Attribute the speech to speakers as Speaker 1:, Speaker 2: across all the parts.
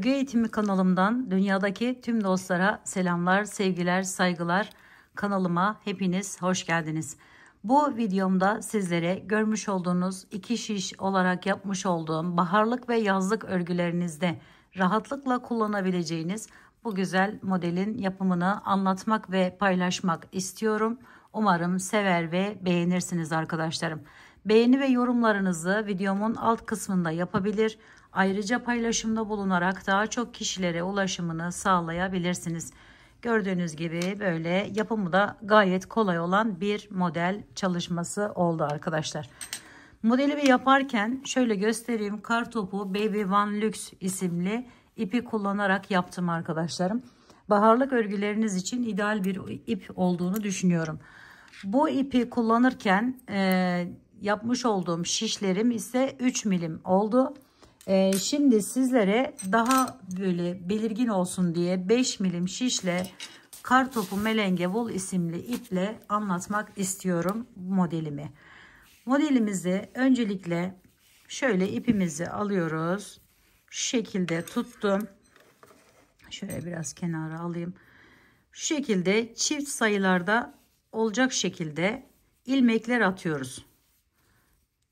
Speaker 1: Örgü eğitimi kanalımdan dünyadaki tüm dostlara selamlar, sevgiler, saygılar. Kanalıma hepiniz hoş geldiniz. Bu videomda sizlere görmüş olduğunuz 2 şiş olarak yapmış olduğum baharlık ve yazlık örgülerinizde rahatlıkla kullanabileceğiniz bu güzel modelin yapımını anlatmak ve paylaşmak istiyorum. Umarım sever ve beğenirsiniz arkadaşlarım. Beğeni ve yorumlarınızı videomun alt kısmında yapabilir. Ayrıca paylaşımda bulunarak daha çok kişilere ulaşımını sağlayabilirsiniz. Gördüğünüz gibi böyle yapımı da gayet kolay olan bir model çalışması oldu arkadaşlar. Modelimi yaparken şöyle göstereyim. Kartopu Baby One Luxe isimli ipi kullanarak yaptım arkadaşlarım. Baharlık örgüleriniz için ideal bir ip olduğunu düşünüyorum. Bu ipi kullanırken yapmış olduğum şişlerim ise 3 milim oldu. Şimdi sizlere daha böyle belirgin olsun diye 5 milim şişle Kartopu Melenge Wool isimli iple anlatmak istiyorum modelimi. Modelimizi öncelikle şöyle ipimizi alıyoruz. Şu şekilde tuttum. Şöyle biraz kenara alayım. Şu şekilde çift sayılarda olacak şekilde ilmekler atıyoruz.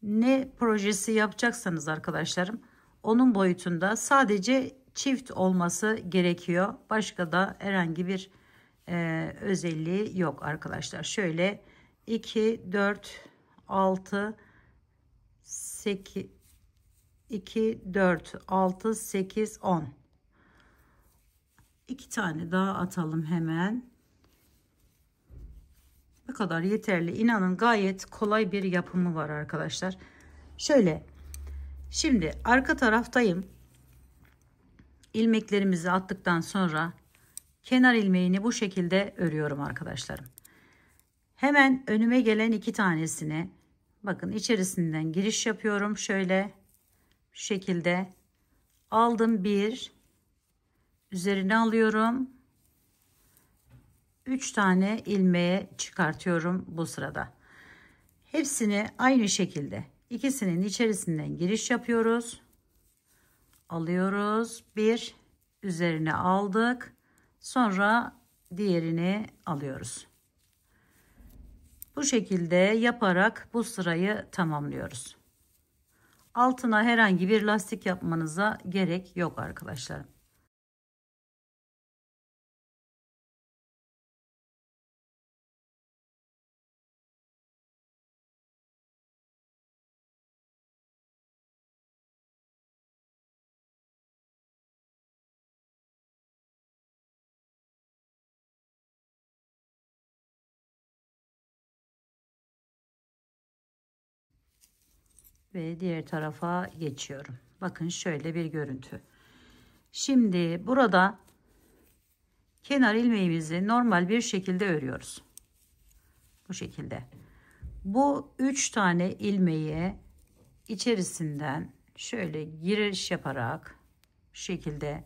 Speaker 1: Ne projesi yapacaksanız arkadaşlarım onun boyutunda sadece çift olması gerekiyor. Başka da herhangi bir özelliği yok arkadaşlar. Şöyle 2, 4, 6, 8, 2, 4, 6, 8, 10. 2 tane daha atalım hemen. Bu kadar yeterli. İnanın gayet kolay bir yapımı var arkadaşlar. Şöyle. Şimdi arka taraftayım. İlmeklerimizi attıktan sonra kenar ilmeğini bu şekilde örüyorum arkadaşlarım. Hemen önüme gelen 2 tanesini bakın içerisinden giriş yapıyorum. Şöyle şu şekilde aldım, bir üzerine alıyorum. 3 tane ilmeğe çıkartıyorum bu sırada. Hepsini aynı şekilde ikisinin içerisinden giriş yapıyoruz. Alıyoruz. Bir üzerine aldık. Sonra diğerini alıyoruz. Bu şekilde yaparak bu sırayı tamamlıyoruz. Altına herhangi bir lastik yapmanıza gerek yok arkadaşlar. Ve diğer tarafa geçiyorum. Bakın şöyle bir görüntü. Şimdi burada kenar ilmeğimizi normal bir şekilde örüyoruz. Bu şekilde. Bu 3 tane ilmeği içerisinden şöyle giriş yaparak şu şekilde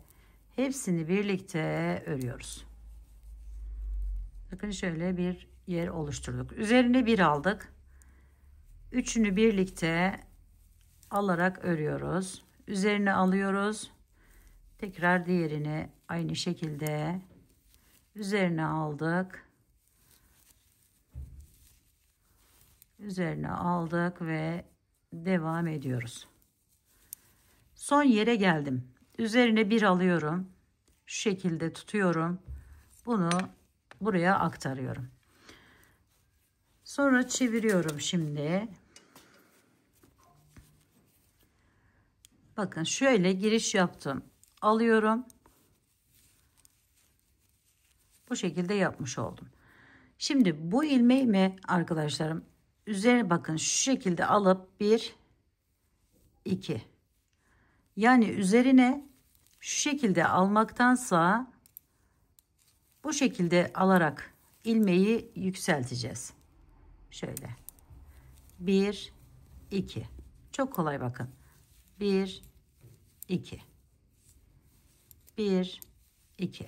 Speaker 1: hepsini birlikte örüyoruz. Bakın şöyle bir yer oluşturduk. Üzerine bir aldık. Üçünü birlikte alarak örüyoruz. Üzerine alıyoruz. Tekrar diğerini aynı şekilde üzerine aldık. Üzerine aldık ve devam ediyoruz. Son yere geldim. Üzerine bir alıyorum. Şu şekilde tutuyorum. Bunu buraya aktarıyorum. Sonra çeviriyorum şimdi. Bakın şöyle giriş yaptım. Alıyorum. Bu şekilde yapmış oldum. Şimdi bu ilmeğimi arkadaşlarım üzerine bakın şu şekilde alıp 1 2, yani üzerine şu şekilde almaktansa bu şekilde alarak ilmeği yükselteceğiz. Şöyle 1 2, çok kolay bakın. 1 2, 1 2.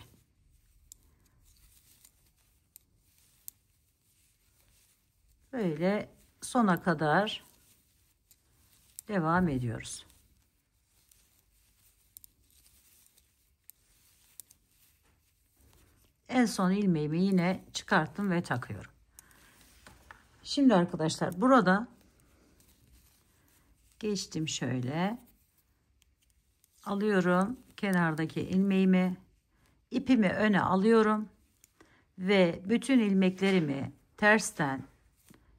Speaker 1: Böyle sona kadar devam ediyoruz. En son ilmeğimi yine çıkarttım ve takıyorum. Şimdi arkadaşlar burada geçtim, şöyle alıyorum kenardaki ilmeğimi, ipimi öne alıyorum ve bütün ilmeklerimi tersten,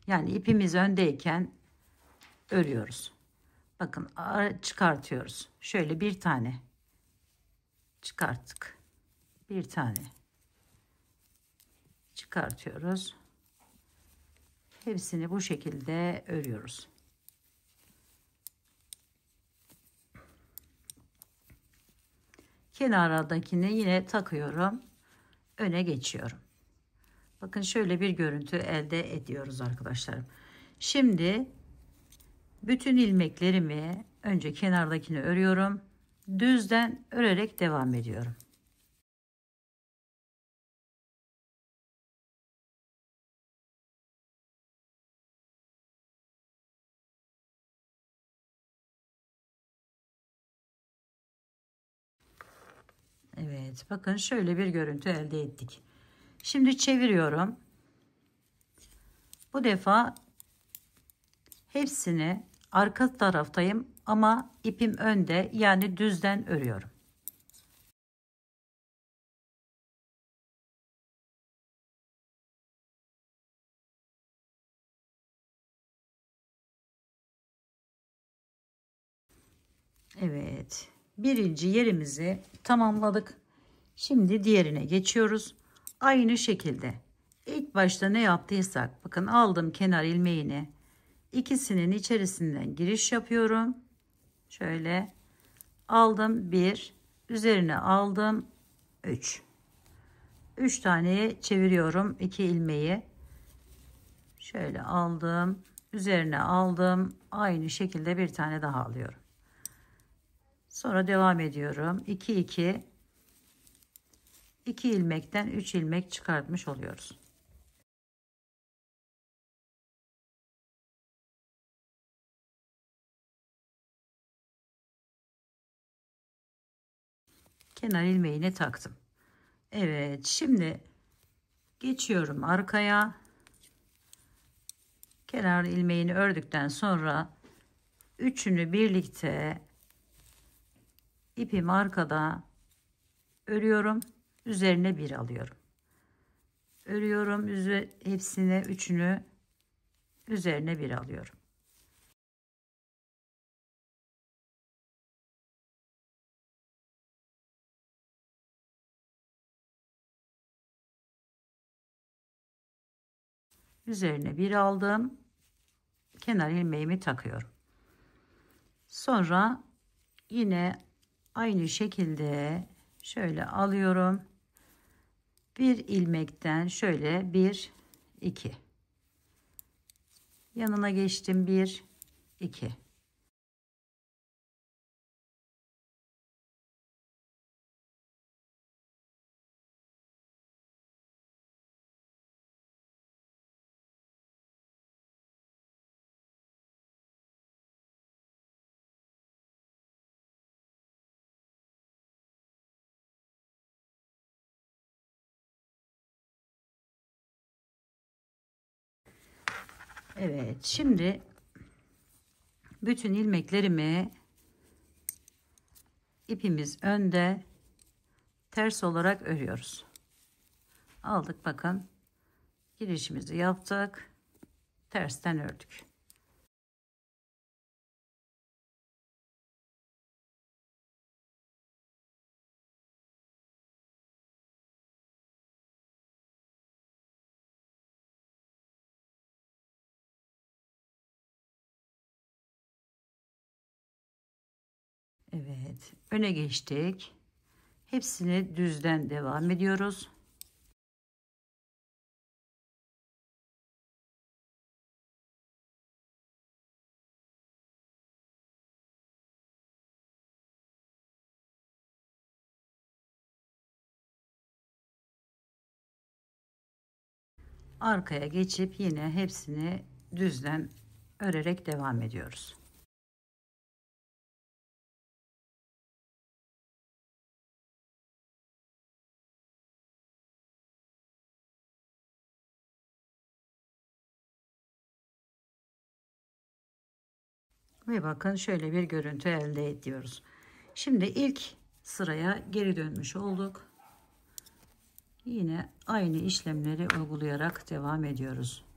Speaker 1: yani ipimiz öndeyken örüyoruz. Bakın, çıkartıyoruz. Şöyle bir tane çıkarttık. Bir tane çıkartıyoruz. Hepsini bu şekilde örüyoruz. Kenardakini yine takıyorum. Öne geçiyorum. Bakın, şöyle bir görüntü elde ediyoruz arkadaşlar. Şimdi bütün ilmeklerimi önce kenardakini örüyorum. Düzden örerek devam ediyorum. Evet, bakın şöyle bir görüntü elde ettik. Şimdi çeviriyorum. Bu defa hepsini arka taraftayım ama ipim önde, yani düzden örüyorum. Evet, birinci yerimizi tamamladık. Şimdi diğerine geçiyoruz. Aynı şekilde ilk başta ne yaptıysak, bakın, aldım kenar ilmeğini, ikisinin içerisinden giriş yapıyorum. Şöyle aldım, bir üzerine aldım, 3 taneye çeviriyorum iki ilmeği. Şöyle aldım, üzerine aldım, aynı şekilde bir tane daha alıyorum. Sonra devam ediyorum. 2 2 2 ilmekten 3 ilmek çıkartmış oluyoruz. Kenar ilmeğini taktım. Evet, şimdi geçiyorum arkaya. Kenar ilmeğini ördükten sonra üçünü birlikte ipim arkada örüyorum. Üzerine bir alıyorum. Örüyorum, hepsine, üçünü üzerine bir alıyorum. Üzerine bir aldım. Kenar ilmeğimi takıyorum. Sonra yine aynı şekilde şöyle alıyorum. Bir ilmekten şöyle 1 2 yanına geçtim, 1 2 Evet, şimdi bütün ilmeklerimi ipimiz önde ters olarak örüyoruz. Aldık, bakın, girişimizi yaptık, tersten ördük. Evet, öne geçtik. Hepsini düzden devam ediyoruz. Arkaya geçip yine hepsini düzden örerek devam ediyoruz. Ve bakın şöyle bir görüntü elde ediyoruz. Şimdi ilk sıraya geri dönmüş olduk. Yine aynı işlemleri uygulayarak devam ediyoruz.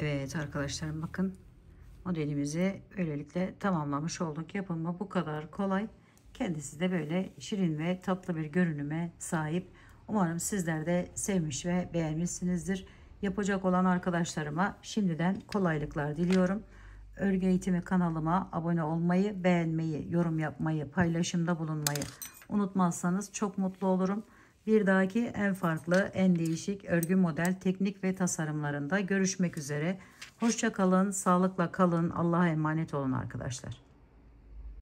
Speaker 1: Evet arkadaşlarım, bakın modelimizi böylelikle tamamlamış olduk. Yapımı bu kadar kolay. Kendisi de böyle şirin ve tatlı bir görünüme sahip. Umarım sizler de sevmiş ve beğenmişsinizdir. Yapacak olan arkadaşlarıma şimdiden kolaylıklar diliyorum. Örgü eğitimi kanalıma abone olmayı, beğenmeyi, yorum yapmayı, paylaşımda bulunmayı unutmazsanız çok mutlu olurum. Bir dahaki en farklı, en değişik örgü model, teknik ve tasarımlarında görüşmek üzere. Hoşça kalın, sağlıkla kalın. Allah'a emanet olun arkadaşlar.